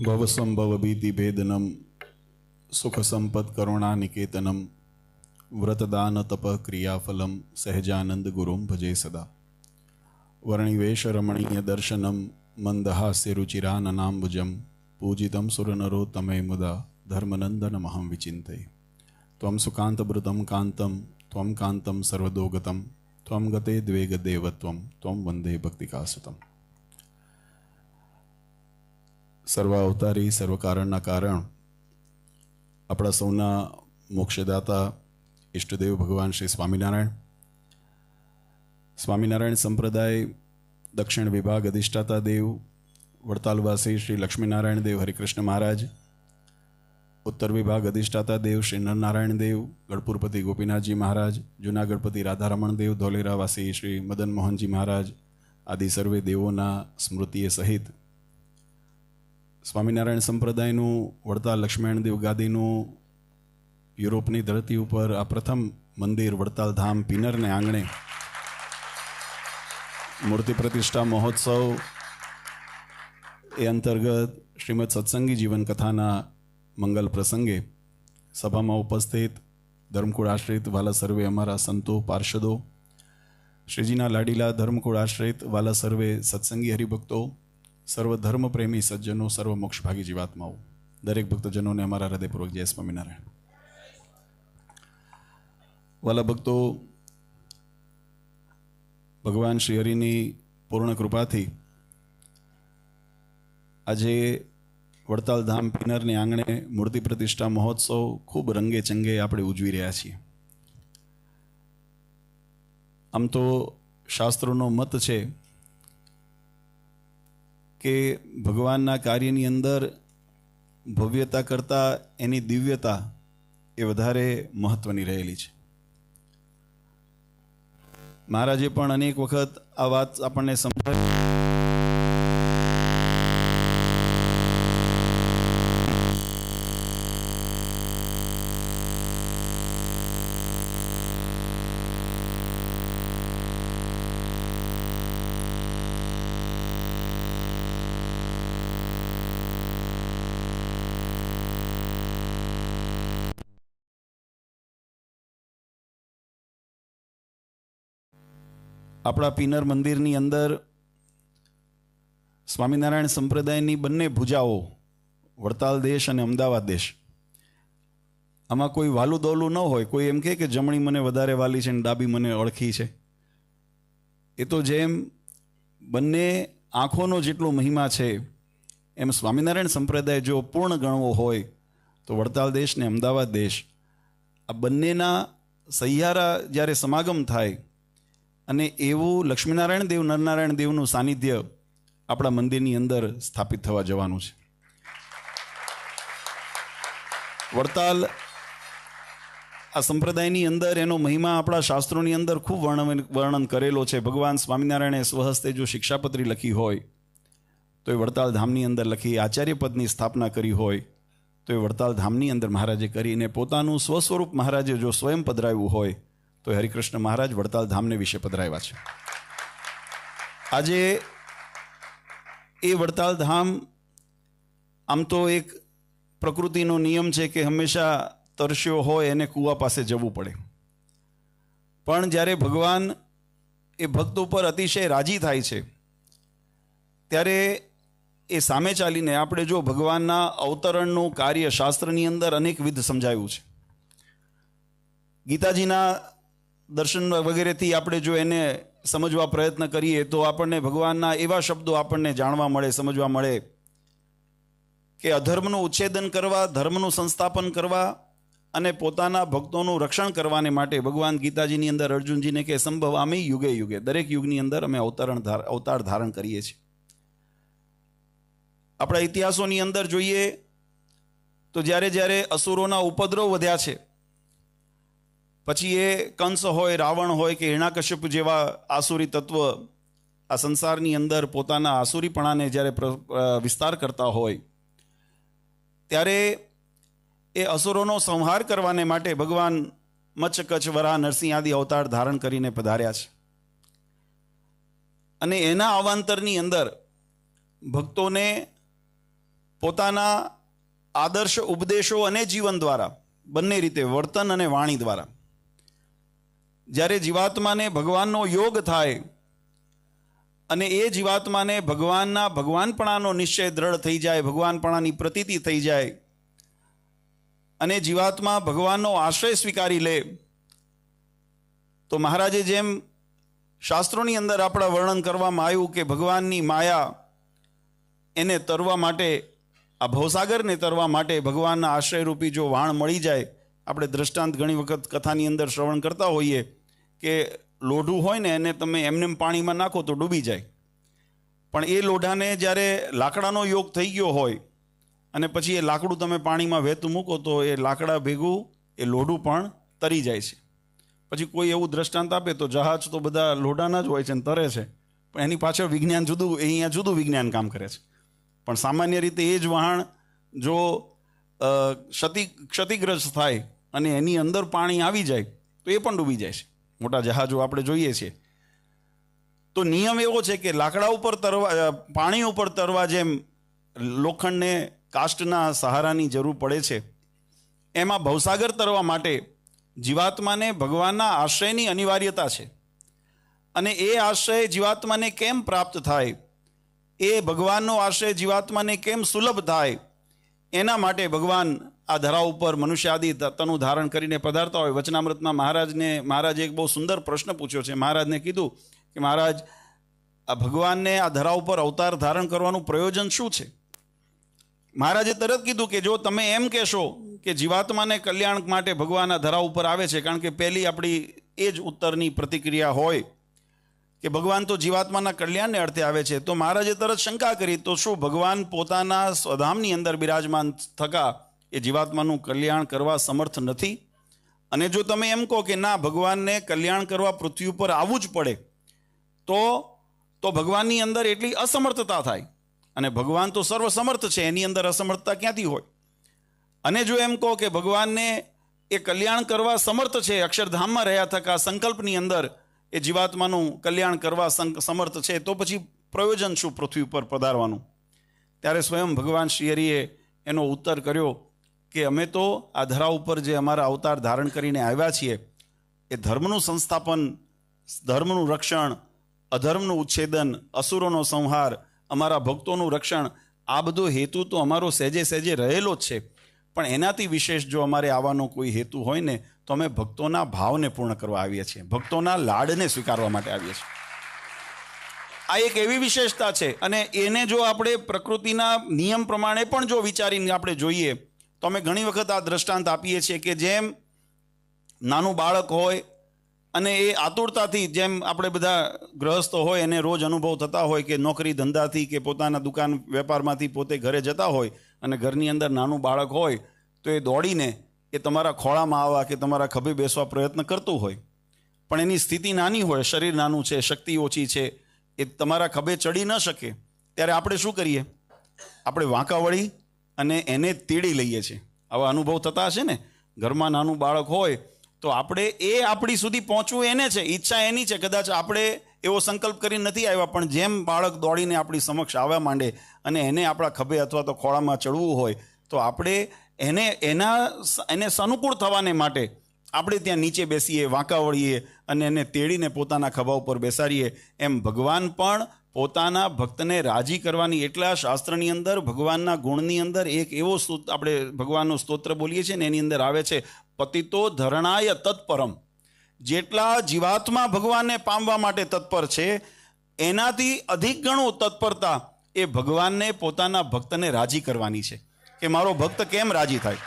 ભવસંભવભીતિભેદનમ સુખસંપત્કરુણાનિકેતનમ વ્રતદાનતપક્રિયાફલમ સહજાનંદ ગુરુમ ભજે સદા. વર્ણિવેશરમણીયદર્શનમ મંદહાસ્યરુચિરાનનાંબુજમ પૂજિતમ સુરનરોત્તમે મુદા ધર્મનંદનમહં વિચિંતયે. ત્વં સુકાંતભૃતં કાંતમ ત્વં કાંતમ સર્વદોગતમ ત્વં ગતે દ્વેગદેવત્વમ ત્વં વંદે ભક્તિકાસુતમ. સર્વ અવતારી સર્વકારણના કારણ આપણા સૌના મોક્ષદાતા ઈષ્ટદેવ ભગવાન શ્રી સ્વામિનારાયણ. સ્વામિનારાયણ સંપ્રદાય દક્ષિણ વિભાગ અધિષ્ઠાતા દેવ વડતાલવાસી શ્રી લક્ષ્મીનારાયણ દેવ હરિકૃષ્ણ મહારાજ, ઉત્તર વિભાગ અધિષ્ઠાતા દેવ શ્રી નરનારાયણ દેવ ગઢપુરપતિ ગોપીનાથજી મહારાજ, જૂનાગઢપતિ રાધારમણ દેવ ધોલેરાવાસી શ્રી મદન મોહનજી મહારાજ આદિ સર્વે દેવોના સ્મૃતિએ સહિત સ્વામિનારાયણ સંપ્રદાયનું વડતાલ લક્ષ્મીનારાયણ દેવ ગાદીનું યુરોપની ધરતી ઉપર આ પ્રથમ મંદિર વડતાલ ધામ પિનરને આંગણે મૂર્તિ પ્રતિષ્ઠા મહોત્સવ એ અંતર્ગત શ્રીમદ સત્સંગી જીવન કથાના મંગલ પ્રસંગે સભામાં ઉપસ્થિત ધર્મકુળ આશ્રિત વાલા સર્વે અમારા સંતો પાર્ષદો, શ્રીજીના લાડીલા ધર્મકુળ આશ્રિત વાલા સર્વે સત્સંગી હરિભક્તો, સર્વ ધર્મ પ્રેમી સજ્જનો, સર્વ મોક્ષભાગી જીવાત્માઓ, દરેક ભક્તજનોને અમારા હૃદયપૂર્વક જય સ્વામિનારાયણ. વાલા ભક્તો, ભગવાન શ્રી હરિની પૂર્ણ કૃપાથી આજે વડતાલ ધામ પિનરની આંગણે મૂર્તિ પ્રતિષ્ઠા મહોત્સવ ખૂબ રંગે ચંગે આપણે ઉજવી રહ્યા છીએ. આમ તો શાસ્ત્રોનો મત છે કે ભગવાનના કાર્યની અંદર ભવ્યતા કરતાં એની દિવ્યતા એ વધારે મહત્વની રહેલી છે. મહારાજે પણ અનેક વખત આ વાત આપણને સમજાવી. આપણા પિનર મંદિરની અંદર સ્વામિનારાયણ સંપ્રદાયની બંને ભુજાઓ, વડતાલ દેશ અને અમદાવાદ દેશ, આમાં કોઈ વાલું દોલું ન હોય. કોઈ એમ કે જમણી મને વધારે વાલી છે અને ડાબી મને ઓળખી છે. એ તો જેમ બંને આંખોનો જેટલો મહિમા છે એમ સ્વામિનારાયણ સંપ્રદાય જો પૂર્ણ ગણવો હોય તો વડતાલ દેશ ને અમદાવાદ દેશ, આ બંનેના સહિયારા જ્યારે સમાગમ થાય અને એવું લક્ષ્મીનારાયણ દેવ નરનારાયણ દેવનું સાનિધ્ય આપણા મંદિરની અંદર સ્થાપિત થવા જવાનું છે. વડતાલ આ સંપ્રદાયની અંદર એનો મહિમા આપણા શાસ્ત્રોની અંદર ખૂબ વર્ણન કરેલો છે. ભગવાન સ્વામિનારાયણે સ્વહસ્તે જો શિક્ષાપત્રી લખી હોય તો એ વડતાલ ધામની અંદર લખી, આચાર્ય પદની સ્થાપના કરી હોય તો એ વડતાલ ધામની અંદર મહારાજે કરીને, પોતાનું સ્વસ્વરૂપ મહારાજે જો સ્વયં પધરાવ્યું હોય તો હરિકૃષ્ણ મહારાજ વડતાલ ધામને વિશે પધરાવ્યા છે. આજે એ વડતાલ ધામ, આમ તો એક પ્રકૃતિનો નિયમ છે કે હંમેશા તરસ્યો હોય એને કૂવા પાસે જવું પડે, પણ જ્યારે ભગવાન એ ભક્ત ઉપર અતિશય રાજી થાય છે ત્યારે એ સામે ચાલીને આપણે જો ભગવાનના અવતરણનું કાર્ય શાસ્ત્રની અંદર અનેકવિધ સમજાવ્યું છે. ગીતાજીના દર્શન વગેરેથી આપણે જો એને સમજવા પ્રયત્ન કરીએ તો આપણને ભગવાનના એવા શબ્દો આપણને જાણવા મળે, સમજવા મળે કે અધર્મનું ઉચ્છેદન કરવા, ધર્મનું સંસ્થાપન કરવા અને પોતાના ભક્તોનું રક્ષણ કરવાને માટે ભગવાન ગીતાજીની અંદર અર્જુનજીને કે સંભવામિ યુગે યુગે, દરેક યુગની અંદર અમે અવતાર ધારણ કરીએ છીએ. આપણા ઇતિહાસોની અંદર જોઈએ તો જ્યારે જ્યારે અસુરોના ઉપદ્રવ વધ્યા છે, પછી એ કંસ હોય, રાવણ હોય કે હિરણ્યકશ્યપ જેવા આસુરી તત્વ આ સંસારની અંદર પોતાના આસુરીપણાને જ્યારે વિસ્તાર કરતા હોય ત્યારે એ અસુરોનો સંહાર કરવાને માટે ભગવાન મચ્છ, કચ્છ, વરાહ, નરસિંહ આદિ અવતાર ધારણ કરીને પધાર્યા છે. અને એના અવાંતરની અંદર ભક્તોને પોતાના આદર્શ ઉપદેશો અને જીવન દ્વારા, બંને રીતે વર્તન અને વાણી દ્વારા, જ્યારે જીવાત્માને ભગવાનનો યોગ થાય અને એ જીવાત્માને ભગવાનપણાનો નિશ્ચય દ્રઢ થઈ જાય, ભગવાનપણાની પ્રતીતિ થઈ જાય અને જીવાત્મા ભગવાનનો આશ્રય સ્વીકારી લે, તો મહારાજે જેમ શાસ્ત્રોની અંદર આપણા વર્ણન કરવામાં આવ્યું કે ભગવાનની માયા એને તરવા માટે, આ ભવસાગરને તરવા માટે ભગવાનના આશ્રયરૂપી જો વાણ મળી જાય, આપણે દ્રષ્ટાંત ઘણી વખત કથાની અંદર શ્રવણ કરતા હોઈએ કે લોઢું હોય ને એને તમે એમને પાણીમાં નાખો તો ડૂબી જાય, પણ એ લોઢાને જ્યારે લાકડાનો યોગ થઈ ગયો હોય અને પછી એ લાકડું તમે પાણીમાં વહેતું મૂકો તો એ લાકડા ભેગું એ લોઢું પણ તરી જાય છે. પછી કોઈ એવું દ્રષ્ટાંત આપે તો જહાજ તો બધા લોઢાના જ હોય છે ને તરે છે, પણ એની પાછળ વિજ્ઞાન જુદું, એ અહીંયા જુદું વિજ્ઞાન કામ કરે છે. પણ સામાન્ય રીતે એ જ વહાણ જો ક્ષતિગ્રસ્ત થાય અને એની અંદર પાણી આવી જાય તો એ પણ ડૂબી જાય છે. મોટા જહાજો આપણે જોઈએ છીએ. તો નિયમ એવો છે કે લાકડા ઉપર તરવા, પાણી ઉપર તરવા જેમ લોખંડને કાસ્ટના સહારાની જરૂર પડે છે, એમાં ભવસાગર તરવા માટે જીવાત્માને ભગવાનના આશ્રયની અનિવાર્યતા છે. અને એ આશ્રય જીવાત્માને કેમ પ્રાપ્ત થાય, એ ભગવાનનો આશ્રય જીવાત્માને કેમ સુલભ થાય, એના માટે ભગવાન આ ધરા ઉપર મનુષ્ય આદિ તનું ધારણ કરીને પધારતા હોય. વચનામૃતમાં મહારાજે એક બહુ સુંદર પ્રશ્ન પૂછ્યો છે. મહારાજને કીધું કે મહારાજ, આ ભગવાનને આ ધરા ઉપર અવતાર ધારણ કરવાનું પ્રયોજન શું છે? મહારાજે તરત કીધું કે જો તમે એમ કહેશો કે જીવાત્માને કલ્યાણ માટે ભગવાન આ ધરા ઉપર આવે છે, કારણ કે પહેલી આપણી એ જ ઉત્તરની પ્રતિક્રિયા હોય કે ભગવાન તો જીવાત્માના કલ્યાણને અર્થે આવે છે, તો મહારાજે તરત શંકા કરી, તો શું ભગવાન પોતાના સ્વધામની અંદર બિરાજમાન થકા એ જીવાત્માનું કલ્યાણ કરવા સમર્થ નથી? અને જો તમે એમ કહો કે ના, ભગવાનને કલ્યાણ કરવા પૃથ્વી ઉપર આવવું જ પડે, તો ભગવાનની અંદર એટલી અસમર્થતા થાય. અને ભગવાન તો સર્વસમર્થ છે, એની અંદર અસમર્થતા ક્યાંથી હોય? અને જો એમ કહો કે ભગવાનને એ કલ્યાણ કરવા સમર્થ છે, અક્ષરધામમાં રહ્યા થકા સંકલ્પની અંદર એ જીવાત્માનું કલ્યાણ કરવા સમર્થ છે, તો પછી પ્રયોજન શું પૃથ્વી ઉપર પધારવાનું? ત્યારે સ્વયં ભગવાન શ્રી હરિએ એનો ઉત્તર કર્યો કે અમે તો આ ધરા ઉપર જે અમારા અવતાર ધારણ કરીને આવ્યા છીએ, એ ધર્મનું સંસ્થાપન, ધર્મનું રક્ષણ, અધર્મનું ઉચ્છેદન, અસુરોનો સંહાર, અમારા ભક્તોનું રક્ષણ, આ બધો હેતુ તો અમારો સહેજે સહેજે રહેલો જ છે. પણ એનાથી વિશેષ જો અમારે આવવાનો કોઈ હેતુ હોય ને, તો અમે ભક્તોના ભાવને પૂર્ણ કરવા આવીએ છીએ, ભક્તોના લાડને સ્વીકારવા માટે આવીએ છીએ. આ એક એવી વિશેષતા છે. અને એને જો આપણે પ્રકૃતિના નિયમ પ્રમાણે પણ જો વિચારીને આપણે જોઈએ તો અમે ઘણી વખત આ દ્રષ્ટાંત આપીએ છીએ કે જેમ નાનું બાળક હોય અને એ આતુરતાથી, જેમ આપણે બધા ગૃહસ્થો હોય એને રોજ અનુભવ થતા હોય કે નોકરી ધંધાથી કે પોતાના દુકાન વેપારમાંથી પોતે ઘરે જતા હોય અને ઘરની અંદર નાનું બાળક હોય તો એ દોડીને એ તમારા ખોળામાં આવવા કે તમારા ખભે બેસવા પ્રયત્ન કરતું હોય, પણ એની સ્થિતિ નાની હોય, શરીર નાનું છે, શક્તિ ઓછી છે, એ તમારા ખભે ચડી ન શકે. ત્યારે આપણે શું કરીએ? આપણે વાંકા વળી અને એને તેડી લઈએ છીએ. આવા અનુભવ થતા હશે ને? ઘરમાં નાનું બાળક હોય તો આપણે એ આપણી સુધી પહોંચવું એને છે, ઈચ્છા એની છે. કદાચ આપણે એવો સંકલ્પ કરીને નથી આવ્યા, પણ જેમ બાળક દોડીને આપણી સમક્ષ આવવા માંડે અને એને આપણા ખભે અથવા તો ખોળામાં ચડવું હોય તો આપણે એને સનુકૂળ થવાને માટે આપણે ત્યાં નીચે બેસીએ, વાંકા વળીએ અને એને તેડીને પોતાના ખભા ઉપર બેસાડીએ. એમ ભગવાન પણ પોતાના ભક્તને રાજી કરવાની, એટલા શાસ્ત્રની અંદર ભગવાનના ગુણની અંદર એક એવો આપણે ભગવાનનો સ્તોત્ર બોલીએ છીએ ને, એની અંદર આવે છે પતિતો ધરણાય તત્પરમ. જેટલા જીવાત્મા ભગવાનને પામવા માટે તત્પર છે, એનાથી અધિક ગણું તત્પરતા એ ભગવાનને પોતાના ભક્તને રાજી કરવાની છે કે મારો ભક્ત કેમ રાજી થાય.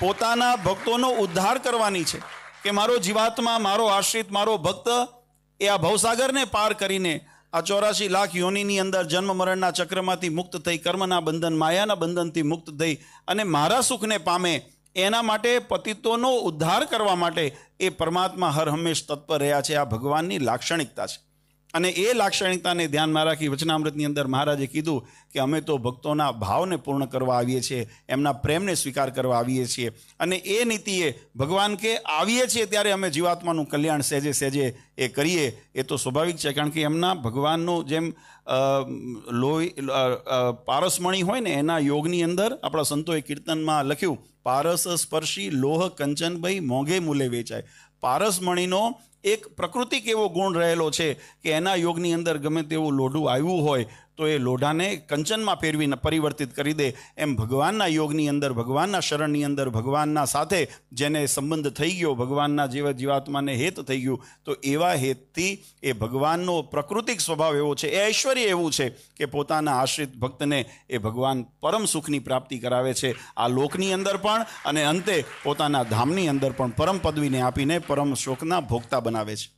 પોતાના ભક્તોનો ઉદ્ધાર કરવાની છે કે મારો જીવાત્મા, મારો આશ્રિત, મારો ભક્ત એ આ ભવસાગરને પાર કરીને આ 84 લાખ યોનિની અંદર જન્મ મરણના ચક્રમાંથી મુક્ત થઈ, કર્મના બંધન, માયાના બંધનથી મુક્ત થઈ અને મારા સુખને પામે, એના માટે પતિતોનો ઉદ્ધાર કરવા માટે એ પરમાત્મા હર હંમેશ તત્પર રહ્યા છે. આ ભગવાનની લાક્ષણિકતા છે. અને એ લાક્ષણિકતાને ધ્યાનમાં રાખી વચનામૃતની અંદર મહારાજે કીધું કે અમે તો ભક્તોના ભાવને પૂર્ણ કરવા આવીએ છીએ, એમના પ્રેમને સ્વીકાર કરવા આવીએ છીએ. અને એ નીતિએ ભગવાન કે આવીએ છીએ ત્યારે અમે જીવાત્માનું કલ્યાણ સહેજે સહેજે એ કરીએ, એ તો સ્વાભાવિક છે. કારણ કે એમના ભગવાનનો જેમ લોહી પારસમણી હોય ને, એના યોગની અંદર આપણા સંતોએ કીર્તનમાં લખ્યું, પારસ સ્પર્શી લોહ કંચન ભાઈ મોંઘે મૂલે વેચાય. પારસમણીનો એક પ્રાકૃતિક એવો ગુણ રહેલો છે કે એના યોગની અંદર ગમે તેવું લોઢું આવ્યું હોય તો એ લોઢાને કંચનમાં ફેરવીને પરિવર્તિત કરી દે. એમ ભગવાનના યોગની અંદર, ભગવાનના શરણની અંદર, ભગવાનના સાથે જેને સંબંધ થઈ ગયો, ભગવાનના જેવા જીવાત્માને હેત થઈ ગયું, તો એવા હેતથી એ ભગવાનનો પ્રાકૃતિક સ્વભાવ એવો છે, એ ઐશ્વર્ય એવું છે કે પોતાના આશ્રિત ભક્તને એ ભગવાન પરમ સુખની પ્રાપ્તિ કરાવે છે, આ લોકની અંદર પણ અને અંતે પોતાના ધામની અંદર પણ પરમ પદવીને આપીને પરમ શોકના ભોગતા બનાવે છે.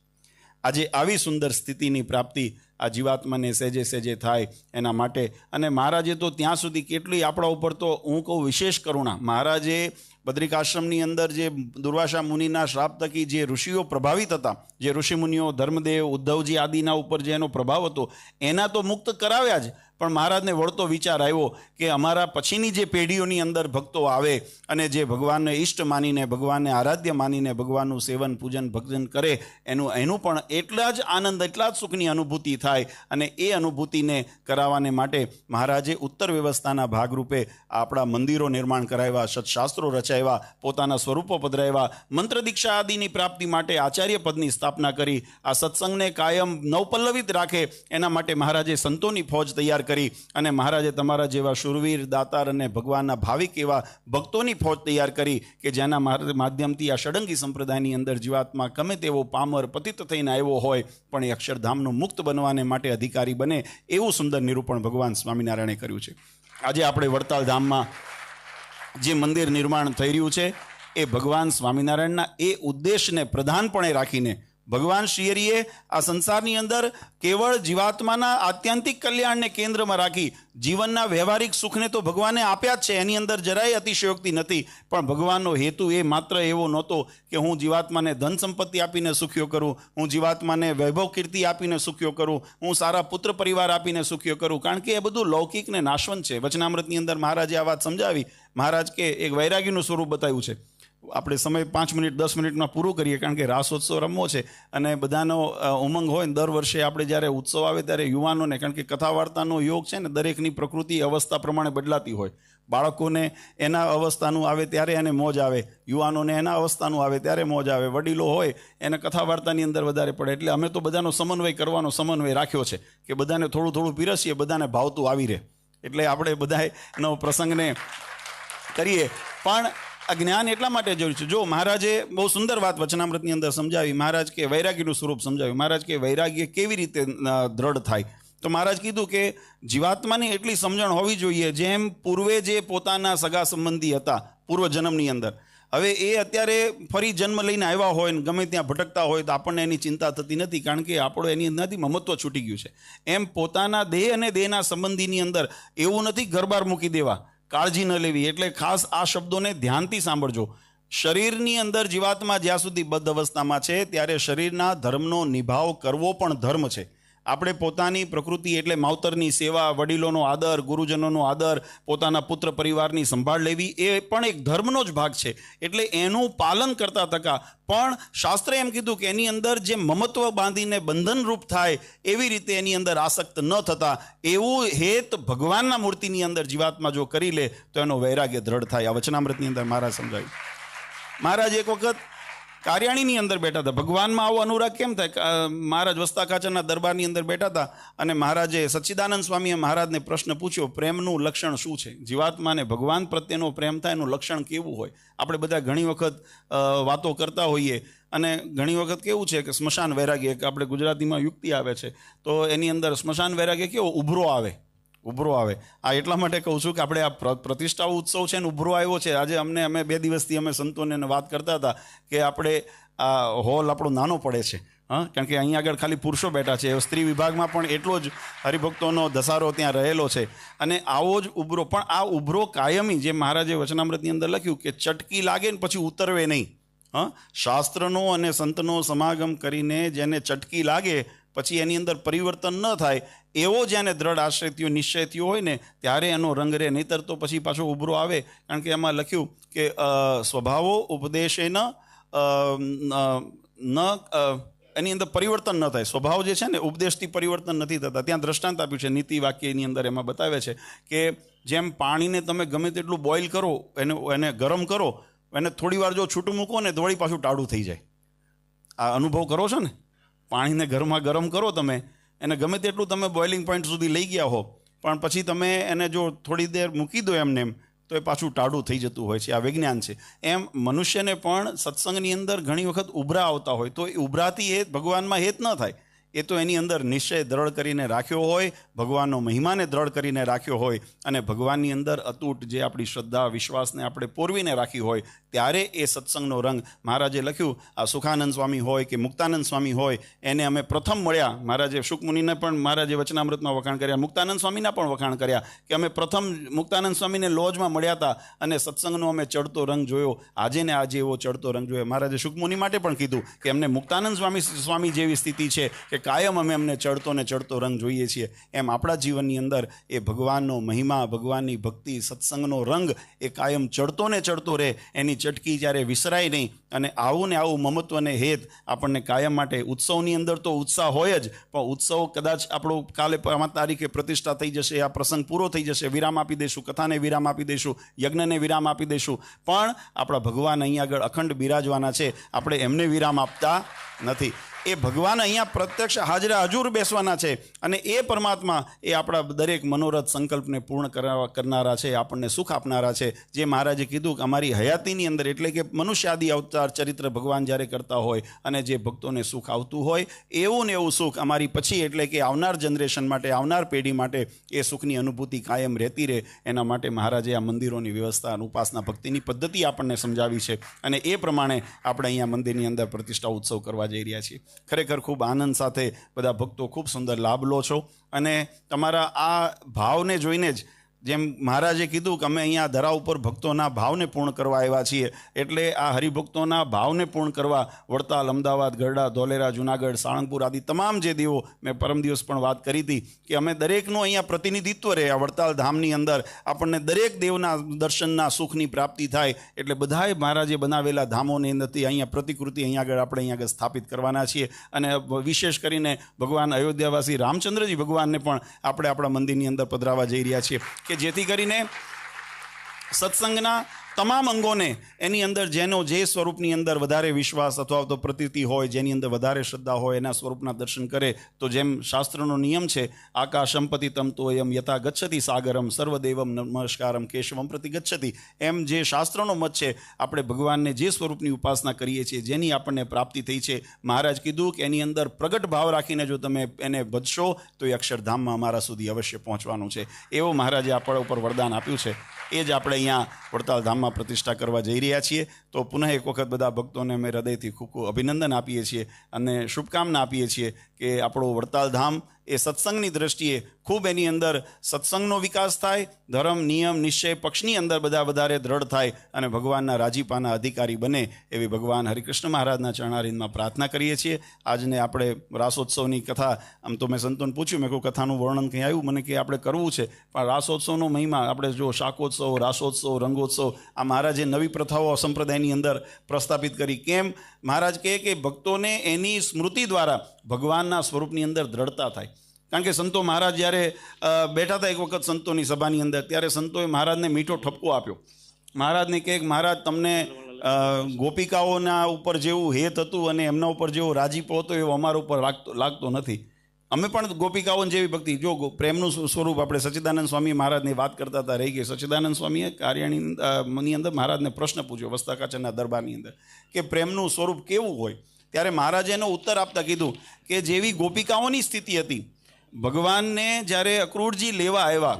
આજે આવી સુંદર સ્થિતિની પ્રાપ્તિ આ જીવાત્માને સહેજે સહેજે થાય એના માટે. અને મહારાજે તો ત્યાં સુધી કેટલી આપણા ઉપર, તો હું કહું વિશેષ કરુણા. મહારાજે બદ્રિકાશ્રમની અંદર જે દુર્વાસા મુનિના શ્રાપ થકી જે ઋષિઓ પ્રભાવિત હતા, જે ઋષિમુનિઓ ધર્મદેવ ઉદ્ધવજી આદિના ઉપર જે એનો પ્રભાવ હતો, એના તો મુક્ત કરાવ્યા જ, પણ મહારાજને વળતો વિચાર આવ્યો કે અમારા પછીની જે પેઢીઓની અંદર ભક્તો આવે અને જે ભગવાનને ઈષ્ટ માનીને, ભગવાનને આરાધ્ય માનીને ભગવાનનું સેવન પૂજન ભજન કરે, એનું પણ એટલા જ આનંદ, એટલા જ સુખની અનુભૂતિ થાય. અને એ અનુભૂતિને કરાવવાને માટે મહારાજે ઉત્તર વ્યવસ્થાના ભાગરૂપે આપણા મંદિરો નિર્માણ કરાવ્યા, સત્શાસ્ત્રો રચાવ્યા, પોતાના સ્વરૂપો પધરાવ્યા, મંત્ર દીક્ષા આદિની પ્રાપ્તિ માટે આચાર્ય પદની સ્થાપના કરી. આ સત્સંગને કાયમ નવપલ્લવિત રાખે એના માટે મહારાજે સંતોની ફોજ તૈયાર કરી. અને મહારાજે તમારા જેવા શુરવીર, દાતાર અને ભગવાનના ભાવિક એવા ભક્તોની ફોજ તૈયાર કરી કે જેના માધ્યમથી આ ષડંગી સંપ્રદાયની અંદર જીવાત્મા ગમે તેવો પામર પતિત થઈને આવ્યો હોય પણ એ અક્ષરધામનો મુક્ત બનવાને માટે અધિકારી બને, એવું સુંદર નિરૂપણ ભગવાન સ્વામિનારાયણે કર્યું છે. આજે આપણે વડતાલ ધામમાં જે મંદિર નિર્માણ થઈ રહ્યું છે એ ભગવાન સ્વામિનારાયણના એ ઉદ્દેશને પ્રધાનપણે રાખીને ભગવાન શ્રીહરિએ આ સંસારની અંદર કેવળ જીવાત્માના આત્યંતિક કલ્યાણને કેન્દ્રમાં રાખી જીવનના વ્યવહારિક સુખને તો ભગવાને આપ્યા જ છે, એની અંદર જરાય અતિશયોક્તિ નથી. પણ ભગવાનનો હેતુ એ માત્ર એવો નહોતો કે હું જીવાત્માને ધન સંપત્તિ આપીને સુખ્યો કરું, હું જીવાત્માને વૈભવ કીર્તિ આપીને સુખ્યો કરું, હું સારા પુત્ર પરિવાર આપીને સુખ્યો કરું, કારણ કે એ બધું લૌકિક ને નાશવંત છે. વચનામૃતની અંદર મહારાજે આ વાત સમજાવી. મહારાજ કે એક વૈરાગીનું સ્વરૂપ બતાવ્યું છે. આપણે સમય 5 મિનિટ 10 મિનિટમાં પૂરું કરીએ, કારણ કે રાસોત્સવ રમવો છે અને બધાનો ઉમંગ હોય. દર વર્ષે આપણે જ્યારે ઉત્સવ આવે ત્યારે યુવાનોને, કારણ કે કથા વાર્તાનો યોગ છે ને, દરેકની પ્રકૃતિ અવસ્થા પ્રમાણે બદલાતી હોય. બાળકોને એના અવસ્થાનું આવે ત્યારે એને મોજ આવે, યુવાનોને એના અવસ્થાનું આવે ત્યારે મોજ આવે, વડીલો હોય એને કથા વાર્તાની અંદર વધારે પડે. એટલે અમે તો બધાનો સમન્વય કરવાનો સમન્વય રાખ્યો છે કે બધાને થોડું થોડું પીરસીએ, બધાને ભાવતું આવી રહે. એટલે આપણે બધાનો પ્રસંગને કરીએ. પણ આ જ્ઞાન એટલા માટે જરૂરી છે. જો મહારાજે બહુ સુંદર વાત વચનામૃતની અંદર સમજાવી. મહારાજ કે વૈરાગ્યનું સ્વરૂપ સમજાવ્યું. મહારાજ કે વૈરાગ્ય કેવી રીતે દ્રઢ થાય, તો મહારાજ કીધું કે જીવાત્માની એટલી સમજણ હોવી જોઈએ, જેમ પૂર્વે જે પોતાના સગા સંબંધી હતા પૂર્વજન્મની અંદર, હવે એ અત્યારે ફરી જન્મ લઈને આવ્યા હોય ને ગમે ત્યાં ભટકતા હોય તો આપણને એની ચિંતા થતી નથી, કારણ કે આપણો એની અંદરથી મમત્વ છૂટી ગયું છે. એમ પોતાના દેહ અને દેહના સંબંધીની અંદર એવું નથી ઘરબાર મૂકી દેવા, કાળજી ન લેવી. એટલે ખાસ આ શબ્દોને ધ્યાનથી સાંભળજો. શરીરની અંદર જીવાત્મા જ્યાં સુધી બદ્ધ અવસ્થામાં છે ત્યારે શરીરના ધર્મનો નિભાવ કરવો પણ ધર્મ છે. આપણે પોતાની પ્રકૃતિ એટલે માવતરની સેવા, વડીલોનો આદર, ગુરુજનોનો આદર, પોતાના પુત્ર પરિવારની સંભાળ લેવી એ પણ એક ધર્મનો જ ભાગ છે. એટલે એનું પાલન કરતા થકા પણ શાસ્ત્રે એમ કીધું કે એની અંદર જે મમત્વ બાંધીને બંધનરૂપ થાય એવી રીતે એની અંદર આસક્ત ન થતા, એવું હેત ભગવાનના મૂર્તિની અંદર જીવાત્મા જો કરી લે તો એનો વૈરાગ્ય દ્રઢ થાય. આ વચનામૃતની અંદર મહારાજ સમજાવ્યું. મહારાજ એક વખત કાર્યાણીની અંદર બેઠા હતા. ભગવાનમાં આવો અનુરાગ કેમ થાય? મહારાજ વસ્તા ખાચરના દરબારની અંદર બેઠા હતા અને મહારાજે સચ્ચિદાનંદ સ્વામીએ મહારાજને પ્રશ્ન પૂછ્યો, પ્રેમનું લક્ષણ શું છે? જીવાત્માને ભગવાન પ્રત્યેનો પ્રેમ થાય એનું લક્ષણ કેવું હોય? આપણે બધા ઘણી વખત વાતો કરતા હોઈએ અને ઘણી વખત કેવું છે કે સ્મશાન વૈરાગ્ય, આપણે ગુજરાતીમાં યુક્તિ આવે છે, તો એની અંદર સ્મશાન વૈરાગ્ય કેવો ઉભરો આવે. આ એટલા માટે કહું છું કે આપણે આ પ્રતિષ્ઠા ઉત્સવ છે ને ઉભરો આવ્યો છે. આજે અમે 2 દિવસથી અમે સંતોને વાત કરતા હતા કે આપણે આ હોલ આપણો નાનો પડે છે, કારણ કે અહીંયા આગળ ખાલી પુરુષો બેઠા છે. સ્ત્રી વિભાગમાં પણ એટલો જ હરિભક્તોનો ધસારો ત્યાં રહેલો છે. અને આવો જ ઉભરો, પણ આ ઉભરો કાયમી, જે મહારાજે વચનામૃતની અંદર લખ્યું કે ચટકી લાગે ને પછી ઉતરવે નહીં. શાસ્ત્રનો અને સંતનો સમાગમ કરીને જેને ચટકી લાગે પછી એની અંદર પરિવર્તન ન થાય એવો જેને દ્રઢ આશ્રય થયો, નિશ્ચય થયો હોય ને ત્યારે એનો રંગ રહે, નહીંતર તો પછી પાછો ઉભરો આવે. કારણ કે એમાં લખ્યું કે સ્વભાવો ઉપદેશેન એની અંદર પરિવર્તન ન થાય. સ્વભાવ જે છે ને ઉપદેશથી પરિવર્તન નથી થતા. ત્યાં દ્રષ્ટાંત આપ્યું છે નીતિ વાક્યની અંદર, એમાં બતાવે છે કે જેમ પાણીને તમે ગમે તેટલું બોઇલ કરો, એને ગરમ કરો, એને થોડી વાર જો છૂટું મૂકો ને તો વળી પાછું ટાળું થઈ જાય. આ અનુભવ કરો છો ને? પાણીને ઘરમાં ગરમ કરો તમે, એને ગમે તેટલું તમે બોઇલિંગ પોઈન્ટ સુધી લઈ ગયા હો, પણ પછી તમે એને જો થોડી દેર મૂકી દો એમને એમ તો એ પાછું ટાઢું થઈ જતું હોય છે. આ વિજ્ઞાન છે. એમ મનુષ્યને પણ સત્સંગની અંદર ઘણી વખત ઉભરા આવતા હોય તો એ ઉભરાથી એ ભગવાનમાં હેત ન થાય. એ તો એની અંદર નિશ્ચય દ્રઢ કરીને રાખ્યો હોય, ભગવાનનો મહિમાને દ્રઢ કરીને રાખ્યો હોય અને ભગવાનની અંદર અતૂટ જે આપણી શ્રદ્ધા વિશ્વાસને આપણે પોરવીને રાખી હોય ત્યારે એ સત્સંગનો રંગ. મહારાજે લખ્યું, આ સુખાનંદ સ્વામી હોય કે મુક્તાનંદ સ્વામી હોય, એને અમે પ્રથમ મળ્યા. મહારાજે શુકમુનિને પણ મહારાજે વચનામૃતમાં વખાણ કર્યા, મુક્તાનંદ સ્વામીના પણ વખાણ કર્યા કે અમે પ્રથમ મુક્તાનંદ સ્વામીને લોજમાં મળ્યા હતા અને સત્સંગનો અમે ચડતો રંગ જોયો. આજે ને આજે એવો ચડતો રંગ જોયો. મહારાજે શુકમુનિ માટે પણ કીધું કે એમને મુક્તાનંદ સ્વામી જેવી સ્થિતિ છે કે કાયમ અમે એમને ચડતો ને ચડતો રંગ જોઈએ છીએ. એમ આપણા જીવનની અંદર એ ભગવાનનો મહિમા, ભગવાનની ભક્તિ, સત્સંગનો રંગ એ કાયમ ચડતો ને ચડતો રહે. એની ચટકી જ્યારે વિસરાય નહીં અને આવું ને આવું મમત્વને હેત આપણને કાયમ માટે. ઉત્સવની અંદર તો ઉત્સાહ હોય જ, પણ ઉત્સવ કદાચ આપણો કાલે 5 તારીખે પ્રતિષ્ઠા થઈ જશે, આ પ્રસંગ પૂરો થઈ જશે, વિરામ આપી દઈશું, કથાને વિરામ આપી દઈશું, યજ્ઞને વિરામ આપી દઈશું, પણ આપણા ભગવાન અહીંયા આગળ અખંડ બિરાજવાના છે. આપણે એમને વિરામ આપતા નથી. એ ભગવાન અહીંયા પ્રત્યક્ષ હાજરા હજુર બેસવાના છે અને એ પરમાત્મા એ આપણા દરેક મનોરથ સંકલ્પને પૂર્ણ કરનારા છે, આપણને સુખ આપનારા છે. જે મહારાજે કીધું કે અમારી હયાતીની અંદર, એટલે કે મનુષ્યાદિ અવતાર ચરિત્ર ભગવાન જ્યારે કરતા હોય અને જે ભક્તોને સુખ આવતું હોય એવું ને એવું સુખ અમારી પછી, એટલે કે આવનાર જનરેશન માટે, આવનાર પેઢી માટે એ સુખની અનુભૂતિ કાયમ રહેતી રહે. એના માટે મહારાજે આ મંદિરોની વ્યવસ્થા, ઉપાસના, ભક્તિની પદ્ધતિ આપણને સમજાવી છે અને એ પ્રમાણે આપણે અહીંયા મંદિરની અંદર પ્રતિષ્ઠા ઉત્સવ કરવા જઈ રહ્યા છીએ. ખરેખર ખૂબ આનંદ સાથે બધા ભક્તો ખૂબ સુંદર લાભ લો છો અને તમારા આ ભાવને જોઈને જ, જેમ મહારાજે કીધું કે અમે અહીંયા ધરા ઉપર ભક્તોના ભાવને પૂર્ણ કરવા આવ્યા છીએ, એટલે આ હરિભક્તોના ભાવને પૂર્ણ કરવા વડતાલ, અમદાવાદ, ગરડા, ધોલેરા, જુનાગઢ, સાળંગપુર આદિ તમામ જે દેવો, મેં પરમ દિવસ પણ વાત કરી હતી કે અમે દરેકનું અહીંયા પ્રતિનિધિત્વ રહે. આ વડતાલ ધામની અંદર આપણને દરેક દેવના દર્શનના સુખની પ્રાપ્તિ થાય. એટલે બધાએ મહારાજે બનાવેલા ધામોની અંદરથી અહીંયા પ્રતિકૃતિ અહીંયા આગળ સ્થાપિત કરવાના છીએ અને વિશેષ કરીને ભગવાન અયોધ્યાવાસી રામચંદ્રજી ભગવાનને પણ આપણે આપણા મંદિરની અંદર પધરાવવા જઈ રહ્યા છીએ કે જેથી કરીને સત્સંગના તમામ અંગોને એની અંદર જેનો જે સ્વરૂપની અંદર વધારે વિશ્વાસ અથવા તો પ્રતીતિ હોય, જેની અંદર વધારે શ્રદ્ધા હોય, એના સ્વરૂપના દર્શન કરે. તો જેમ શાસ્ત્રનો નિયમ છે, આકાશમ પતિતમ તોયમ યથા ગચ્છતિ સાગરમ સર્વદેવમ નમસ્કારમ કેશવમ પ્રતિ ગચ્છતિ. એમ જે શાસ્ત્રનો મત છે, આપણે ભગવાનને જે સ્વરૂપની ઉપાસના કરીએ છીએ, જેની આપણને પ્રાપ્તિ થઈ છે, મહારાજ કીધું કે એની અંદર પ્રગટ ભાવ રાખીને જો તમે એને ભજશો તો એ અક્ષરધામમાં અમારા સુધી અવશ્ય પહોંચવાનું છે. એવો મહારાજે આપણા ઉપર વરદાન આપ્યું છે. એ જ આપણે અહીંયા વડતાલ ધામમાં પ્રતિષ્ઠા કરવા જઈ રહ્યા છીએ. તો પુનઃ એક વખત બધા ભક્તોને અમે હૃદયથી ખૂબ ખૂબ અભિનંદન આપીએ છીએ અને શુભકામના આપીએ છીએ કે આપણો વડતાલ ધામ એ સત્સંગની દ્રષ્ટિએ ખૂબ એની અંદર સત્સંગનો વિકાસ થાય, ધર્મ, નિયમ, નિશ્ચય પક્ષની અંદર બધા વધારે દ્રઢ થાય અને ભગવાનના રાજીપાના અધિકારી બને એવી ભગવાન હરિકૃષ્ણ મહારાજના ચરણારીંદમાં પ્રાર્થના કરીએ છીએ. આજને આપણે રાસોત્સવની કથા, આમ તો મેં સંતોને પૂછ્યું, મેં કોઈ કથાનું વર્ણન કંઈ આવ્યું, મને કે આપણે કરવું છે, પણ રાસોત્સવનો મહિમા આપણે જો શાકોત્સવ, રાસોત્સવ, રંગોત્સવ, આ મહારાજે નવી પ્રથાઓ સંપ્રદાયની અંદર પ્રસ્થાપિત કરી. કેમ? મહારાજ કહે કે ભક્તોને એની સ્મૃતિ દ્વારા ભગવાનના સ્વરૂપની અંદર દ્રઢતા થાય. કારણ કે સંતો મહારાજ જ્યારે બેઠા હતા એક વખત સંતોની સભાની અંદર, ત્યારે સંતોએ મહારાજને મીઠો ઠપકો આપ્યો. મહારાજને કહે કે મહારાજ, તમને ગોપિકાઓના ઉપર જેવું હેત હતું અને એમના ઉપર જેવો રાજીપો હતો એવો અમારા ઉપર લાગતો નથી. અમે પણ ગોપિકાઓને જેવી ભક્તિ, જો પ્રેમનું સ્વરૂપ આપણે સચ્ચિદાનંદ સ્વામી મહારાજની વાત કરતા હતા, રહી ગઈ. સચ્ચિદાનંદ સ્વામીએ કાર્યાણીની અંદર મહારાજને પ્રશ્ન પૂછ્યો વસ્તાકાચરના દરબારની અંદર કે પ્રેમનું સ્વરૂપ કેવું હોય? ત્યારે મહારાજે એનો ઉત્તર આપતા કીધું કે જેવી ગોપિકાઓની સ્થિતિ હતી, ભગવાનને જ્યારે અક્રૂરજી લેવા આવ્યા,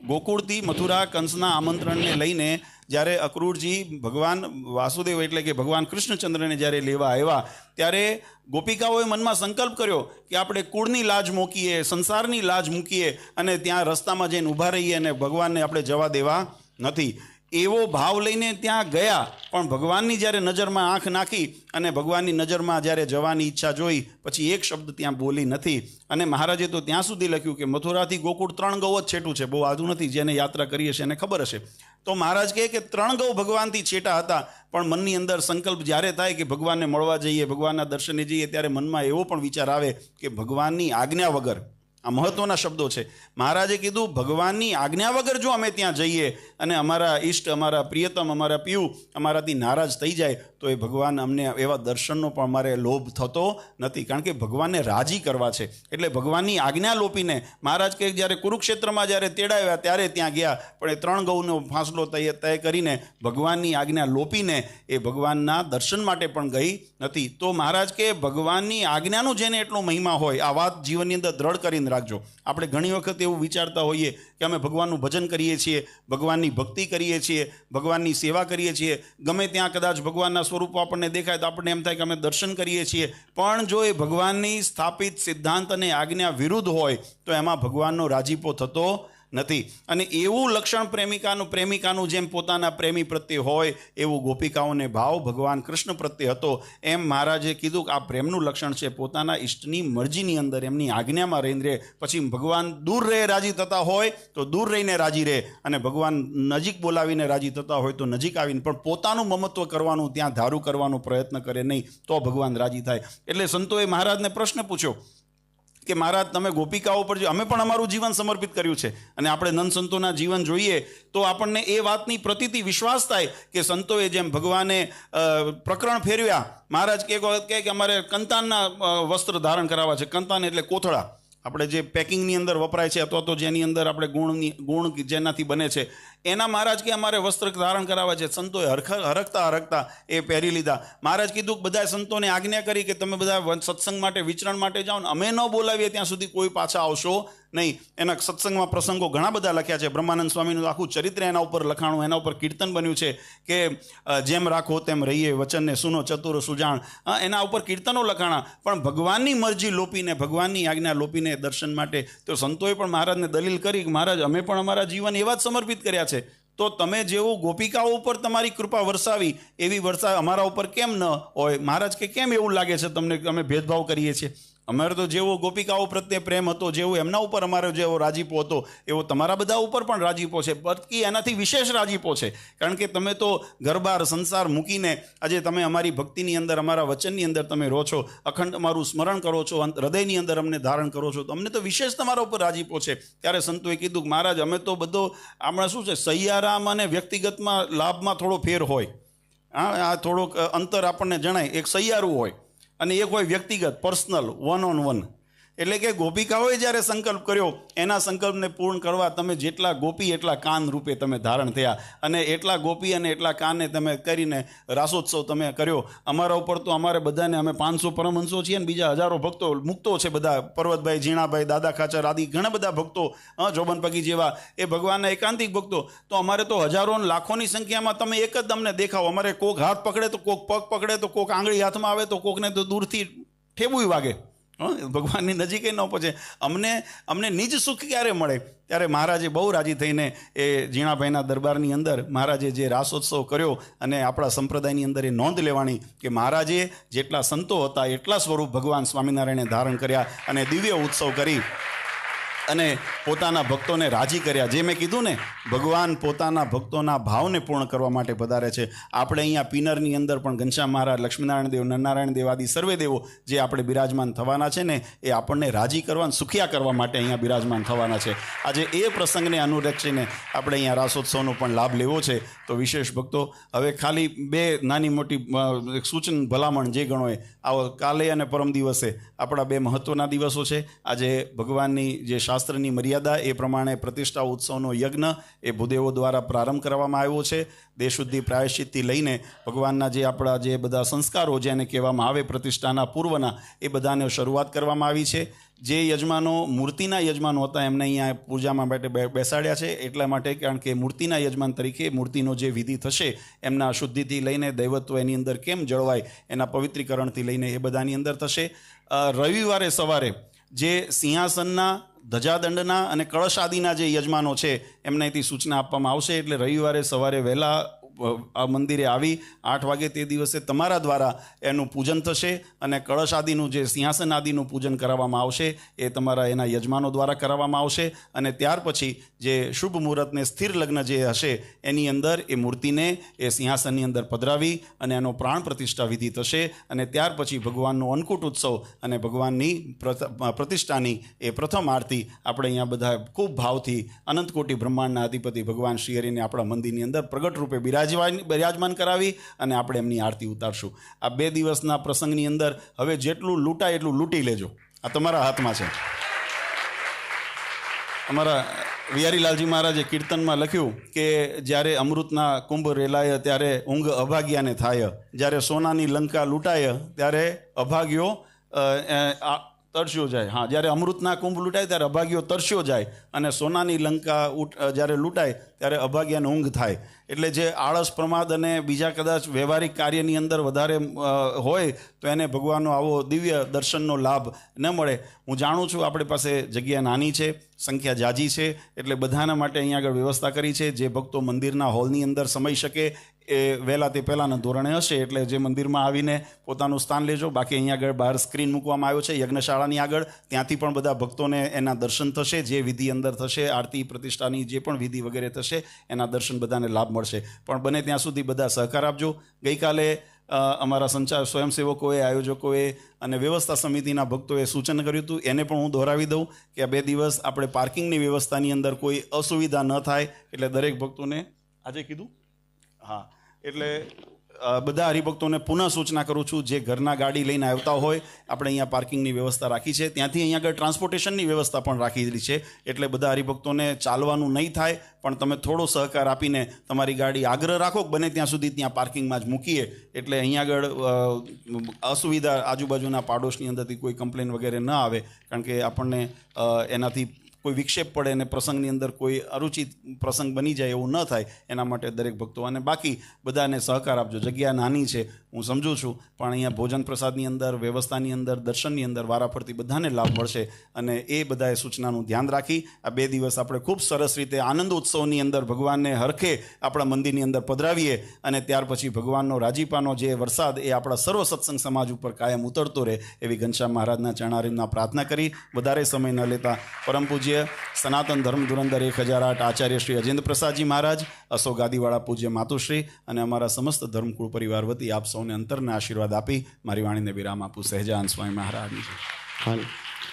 ગોકુળથી મથુરા કંસના આમંત્રણને લઈને જ્યારે અક્રૂરજી ભગવાન વાસુદેવ એટલે કે ભગવાન કૃષ્ણચંદ્રને જ્યારે લેવા આવ્યા, ત્યારે ગોપિકાઓએ મનમાં સંકલ્પ કર્યો કે આપણે કુળની લાજ મૂકીએ, સંસારની લાજ મૂકીએ અને ત્યાં રસ્તામાં જઈને ઊભા રહીએ અને ભગવાનને આપણે જવા દેવા નથી. એવો ભાવ લઈને ત્યાં ગયા, પણ ભગવાનની જ્યારે નજરમાં આંખ નાખી અને ભગવાનની નજરમાં જ્યારે જવાની ઈચ્છા જોઈ, પછી એક શબ્દ ત્યાં બોલી નથી. અને મહારાજે તો ત્યાં સુધી લખ્યું કે મથુરાથી ગોકુળ 3 ગૌ જ છેટું છે, બહુ આધું નથી. જેને યાત્રા કરી હશે એને ખબર હશે. તો મહારાજ કહે કે 3 ગૌ ભગવાનથી છેટા હતા, પણ મનની અંદર સંકલ્પ જ્યારે થાય કે ભગવાનને મળવા જઈએ, ભગવાનના દર્શને જઈએ, ત્યારે મનમાં એવો પણ વિચાર આવે કે ભગવાનની આજ્ઞા વગર, આ મહત્વના શબ્દો છે, મહારાજે કીધું ભગવાનની આજ્ઞા વગર જો અમે ત્યાં જઈએ અને અમારા ઈષ્ટ, અમારા પ્રિયતમ, અમારા પિયુ અમારાથી નારાજ થઈ જાય તો એ ભગવાન અમને એવા દર્શનનો પણ અમારે લોભ થતો નથી, કારણ કે ભગવાનને રાજી કરવા છે. એટલે ભગવાનની આજ્ઞા લોપીને મહારાજ કે જ્યારે કુરુક્ષેત્રમાં જ્યારે તેડાવ્યા ત્યારે ત્યાં ગયા, પણ એ 3 ગૌનો ફાંસલો તય કરીને ભગવાનની આજ્ઞા લોપીને એ ભગવાનના દર્શન માટે પણ ગઈ નથી. તો મહારાજ કે ભગવાનની આજ્ઞાનો જેને એટલો મહિમા હોય, આ વાત જીવનની અંદર દ્રઢ કરીને રાખજો. આપણે ઘણી વખત એવું વિચારતા હોઈએ કે અમે ભગવાનનું ભજન કરીએ છીએ, ભગવાનની ભક્તિ કરીએ છીએ, ભગવાનની સેવા કરીએ છીએ, ગમે ત્યાં કદાચ ભગવાનના સ્વરૂપો આપણને દેખાય તો આપણને એમ થાય કે અમે દર્શન કરીએ છીએ, પણ જો એ ભગવાનની સ્થાપિત સિદ્ધાંત અને આજ્ઞા વિરુદ્ધ હોય તો એમાં ભગવાનનો રાજીપો થતો નથી. અને એવું લક્ષણ પ્રેમિકાનું જેમ પોતાના પ્રેમી પ્રત્યે હોય એવું ગોપિકાઓને ભાવ ભગવાન કૃષ્ણ પ્રત્યે હતો. એમ મહારાજે કીધું કે આ પ્રેમનું લક્ષણ છે, પોતાના ઈષ્ટની મરજીની અંદર એમની આજ્ઞામાં રહીને રહે. પછી ભગવાન દૂર રહે રાજી થતા હોય તો દૂર રહીને રાજી રહે, અને ભગવાન નજીક બોલાવીને રાજી થતા હોય તો નજીક આવીને, પણ પોતાનું મમત્વ કરવાનું, ત્યાં ધારું કરવાનો પ્રયત્ન કરે નહીં, તો ભગવાન રાજી થાય. એટલે સંતોએ મહારાજને પ્રશ્ન પૂછ્યો કે મહારાજ તમે ગોપિકાઓ પર, અમે પણ અમારું જીવન સમર્પિત કર્યું છે, અને આપણે નંદ સંતોના જીવન જોઈએ તો આપણને એ વાતની પ્રતીતિ વિશ્વાસ થાય કે સંતોએ જેમ ભગવાને પ્રકરણ ફેરવ્યા, મહારાજ કહે કે અમારે કંતાનના વસ્ત્ર ધારણ કરાવવા છે. કંતાન એટલે કોથળા, આપણે જે પેકિંગની અંદર વપરાય છે, અથવા તો જેની અંદર આપણે ગુણ જેનાથી બને છે, એના મહારાજ કે અમારે વસ્ત્ર ધારણ કરાવવા છે. સંતોએ હરખતા એ પહેરી લીધા. મહારાજ કીધું કે બધા સંતોને આજ્ઞા કરી કે તમે બધા સત્સંગ માટે, વિચરણ માટે જાઓ ને, અમે ન બોલાવીએ ત્યાં સુધી કોઈ પાછા આવશો નહીં. એના સત્સંગમાં પ્રસંગો ઘણા બધા લખ્યા છે. બ્રહ્માનંદ સ્વામીનું આખું ચરિત્ર એના ઉપર લખાણું, એના ઉપર કીર્તન બન્યું છે કે જેમ રાખો તેમ રહીએ, વચનને સુનો ચતુર સુજાણ, એના ઉપર કીર્તનો લખાણા. પણ ભગવાનની મરજી લોપીને, ભગવાનની આજ્ઞા લોપીને દર્શન માટે તો સંતોએ પણ મહારાજને દલીલ કરી કે મહારાજ અમે પણ અમારા જીવન એવા જ સમર્પિત કર્યા છે, તો તમે જેવું ગોપિકાઓ ઉપર તમારી કૃપા વરસાવી એવી અમારા ઉપર કેમ ન હોય? મહારાજ કે કેમ એવું લાગે છે તમને કે અમે ભેદભાવ કરીએ છીએ? અમારે તો જેવો ગોપિકાઓ પ્રત્યે પ્રેમ હતો, જેવો એમના ઉપર અમારો જેવો રાજીપો હતો, એવો તમારા બધા ઉપર પણ રાજીપો છે, બલ્કિ એનાથી વિશેષ રાજીપો છે. કારણ કે તમે તો ઘરબાર સંસાર મૂકીને આજે તમે અમારી ભક્તિની અંદર, અમારા વચનની અંદર તમે રહો છો, અખંડ અમારું સ્મરણ કરો છો, હૃદયની અંદર અમને ધારણ કરો છો, તો અમને તો વિશેષ તમારા ઉપર રાજીપો છે. ત્યારે સંતોએ કીધું કે મહારાજ અમે તો બધો હમણાં શું છે, સૈયારામ અને વ્યક્તિગતમાં લાભમાં થોડો ફેર હોય, આ થોડોક અંતર આપણને જણાય. એક સૈયારું હોય અને એક હોય વ્યક્તિગત, પર્સનલ, 1-on-1. એટલે કે ગોપિકાઓએ જ્યારે સંકલ્પ કર્યો, એના સંકલ્પને પૂર્ણ કરવા તમે જેટલા ગોપી એટલા કાન રૂપે તમે ધારણ થયા, અને એટલા ગોપી અને એટલા કાનને તમે કરીને રાસોત્સવ તમે કર્યો. અમારા ઉપર તો અમારે બધાને, અમે 500 પરમહંસો છીએ ને બીજા હજારો ભક્તો મુક્તો છે, બધા પર્વતભાઈ, ઝીણાભાઈ, દાદા ખાચર આદિ ઘણા બધા ભક્તો, જોબન પગી જેવા એ ભગવાનના એકાંતિક ભક્તો, તો અમારે તો હજારો લાખોની સંખ્યામાં તમે એક જ અમને દેખાવ. અમારે કોક હાથ પકડે તો કોક પગ પકડે તો કોક આંગળી હાથમાં આવે તો કોકને તો દૂરથી ઠેબુય વાગે, ભગવાનની નજીકે ન પહોંચે. અમને નિજ સુખ ક્યારે મળે? ત્યારે મહારાજે બહુ રાજી થઈને એ ઝીણાભાઈના દરબારની અંદર મહારાજે જે રાસોત્સવ કર્યો, અને આપણા સંપ્રદાયની અંદર એ નોંધ લેવાની કે મહારાજે જેટલા સંતો હતા એટલા સ્વરૂપ ભગવાન સ્વામિનારાયણે ધારણ કર્યા અને દિવ્ય ઉત્સવ કરી અને પોતાના ભક્તોને રાજી કર્યા. જે મેં કીધું ને, ભગવાન પોતાના ભક્તોના ભાવને પૂર્ણ કરવા માટે પધારે છે. આપણે અહીંયા પિનરની અંદર પણ ઘનશ્યામ મહારાજ, લક્ષ્મીનારાયણ દેવ, નરનારાયણ દેવ આદિ સર્વે દેવો જે આપણે બિરાજમાન થવાના છે ને, એ આપણને રાજી કરવા, સુખિયા કરવા માટે અહીંયા બિરાજમાન થવાના છે. આજે એ પ્રસંગને અનુલક્ષીને આપણે અહીંયા રાસોત્સવનો પણ લાભ લેવો છે. તો વિશેષ ભક્તો, હવે ખાલી 2 નાની મોટી સૂચન ભલામણ જે ગણોએ, આવો કાલે અને પરમ દિવસે આપણા 2 મહત્વના દિવસો છે. આજે ભગવાનની જે શાસ્ત્રની મર્યાદા એ પ્રમાણે પ્રતિષ્ઠા ઉત્સવનો યજ્ઞ એ ભૂદેવો દ્વારા પ્રારંભ કરવામાં આવ્યો છે. દેશશુદ્ધિ પ્રાયશ્ચિતથી લઈને ભગવાનના જે આપણા જે બધા સંસ્કારો જેને કહેવામાં આવે પ્રતિષ્ઠાના પૂર્વના, એ બધાને શરૂઆત કરવામાં આવી છે. જે યજમાનો મૂર્તિના યજમાનો હતા એમને અહીંયા પૂજામાં માટે બેસાડ્યા છે, એટલા માટે કારણ કે મૂર્તિના યજમાન તરીકે મૂર્તિનો જે વિધિ થશે એમના શુદ્ધિથી લઈને દૈવત્વ એની અંદર કેમ જળવાય, એના પવિત્રીકરણથી લઈને એ બધાની અંદર થશે. રવિવારે સવારે જે સિંહાસનના ધજાદંડના અને કળશ આદિના જે યજમાનો છે એમને અહીંથી સૂચના આપવામાં આવશે. એટલે રવિવારે સવારે વહેલા આ મંદિરે આવી 8 વાગે તે દિવસે તમારા દ્વારા એનું પૂજન થશે અને કળશ આદિનું જે સિંહાસન આદિનું પૂજન કરાવવામાં આવશે એ તમારા એના યજમાનો દ્વારા કરાવવામાં આવશે. અને ત્યાર પછી જે શુભ મુહૂર્તને સ્થિર લગ્ન જે હશે એની અંદર એ મૂર્તિને એ સિંહાસનની અંદર પધરાવી અને એનો પ્રાણ પ્રતિષ્ઠા વિધિ થશે. અને ત્યાર પછી ભગવાનનો અન્નકૂટ ઉત્સવ અને ભગવાનની પ્રતિષ્ઠાની એ પ્રથમ આરતી આપણે અહીંયા બધા ખૂબ ભાવથી અનંતકોટી બ્રહ્માંડના અધિપતિ ભગવાન શ્રી હરિને આપણા મંદિરની અંદર પ્રગટ રૂપે બિરાજમાન કરાવી અને આપણે એમની આરતી ઉતારશું. આ 2 દિવસના પ્રસંગની અંદર હવે જેટલું લૂંટાય એટલું લૂંટી લેજો. આ તમારા હાથમાં છે. અમારા વિહારીલાલજી મહારાજે કીર્તનમાં લખ્યું કે જ્યારે અમૃતના કુંભ રેલાય ત્યારે ઊંઘ અભાગ્યાને થાય, જ્યારે સોનાની લંકા લૂંટાય ત્યારે અભાગ્યો તરસ્યો જાય. હા, જ્યારે અમૃતના કુંભ લૂંટાય ત્યારે અભાગ્યો તરસ્યો જાય અને સોનાની લંકા જ્યારે લૂંટાય ત્યારે અભાગ્યાને ઊંઘ થાય. એટલે જે આળસ પ્રમાદ અને બીજા કદાચ વ્યવહારિક કાર્યની અંદર વધારે હોય તો એને ભગવાનનો આવો દિવ્ય દર્શનનો લાભ ન મળે. હું જાણું છું આપણી પાસે જગ્યા નાની છે, સંખ્યા જાજી છે, એટલે બધાના માટે અહીંયા આગળ વ્યવસ્થા કરી છે. જે ભક્તો મંદિરના હોલની અંદર સમાઈ શકે એ વહેલા તે પહેલાંના ધોરણે હશે એટલે જે મંદિરમાં આવીને પોતાનું સ્થાન લેજો. બાકી અહીંયા આગળ બહાર સ્ક્રીન મૂકવામાં આવ્યો છે યજ્ઞશાળાની આગળ, ત્યાંથી પણ બધા ભક્તોને એના દર્શન થશે. જે વિધિ અંદર થશે, આરતી પ્રતિષ્ઠાની જે પણ વિધિ વગેરે થશે એના દર્શન બધાને લાભ મળશે. પણ બને ત્યાં સુધી બધા સહકાર આપજો. ગઈકાલે અમારા સ્વયંસેવકોએ, આયોજકોએ અને વ્યવસ્થા સમિતિના ભક્તોએ સૂચન કર્યું હતું, એને પણ હું દોહરાવી દઉં કે આ 2 દિવસ આપણે પાર્કિંગની વ્યવસ્થાની અંદર કોઈ અસુવિધા ન થાય એટલે દરેક ભક્તોને આજે કીધું. હા, એટલે બધા હરિભક્તોને પુનઃ સૂચના કરું છું, જે ઘરના ગાડી લઈને આવતા હોય આપણે અહીંયા પાર્કિંગની વ્યવસ્થા રાખી છે. ત્યાંથી અહીંયા આગળ ટ્રાન્સપોર્ટેશનની વ્યવસ્થા પણ રાખેલી છે. એટલે બધા હરિભક્તોને ચાલવાનું નહીં થાય, પણ તમે થોડો સહકાર આપીને તમારી ગાડી આગ્રહ રાખો બને ત્યાં સુધી ત્યાં પાર્કિંગમાં જ મૂકીએ. એટલે અહીંયા આગળ અસુવિધા આજુબાજુના પાડોશની અંદરથી કોઈ કમ્પ્લેન વગેરે ન આવે, કારણ કે આપણને એનાથી કોઈ વિક્ષેપ પડે અને પ્રસંગની અંદર કોઈ અરુચિત પ્રસંગ બની જાય એવું ન થાય એના માટે દરેક ભક્તો અને બાકી બધાને સહકાર આપજો. જગ્યા નાની છે હું સમજું છું, પણ અહીંયા ભોજન પ્રસાદની અંદર, વ્યવસ્થાની અંદર, દર્શનની અંદર વારાફરતી બધાને લાભ મળશે. અને એ બધાએ સૂચનાનું ધ્યાન રાખી આ 2 દિવસ આપણે ખૂબ સરસ રીતે આનંદ ઉત્સવની અંદર ભગવાનને હરખે આપણા મંદિરની અંદર પધરાવીએ અને ત્યાર પછી ભગવાનનો રાજીપાનો જે વરસાદ એ આપણા સર્વ સત્સંગ સમાજ ઉપર કાયમ ઉતરતો રહે એવી ઘનશ્યામ મહારાજના ચરણારવિંદમાં પ્રાર્થના કરી વધારે સમય ન લેતા પરમ પૂજ્ય સનાતન ધર્મ ધુરંધર 1008 આચાર્ય શ્રી અજેન્દ્ર પ્રસાદજી મહારાજ, અસો ગાદીવાળા પૂજ્ય માતુશ્રી અને અમારા સમસ્ત ધર્મકુળ પરિવાર વતી આપ સૌને અંતરના આશીર્વાદ આપી મારી વાણીને વિરામ આપું. સહેજાનંદ સ્વામી મહારાજની.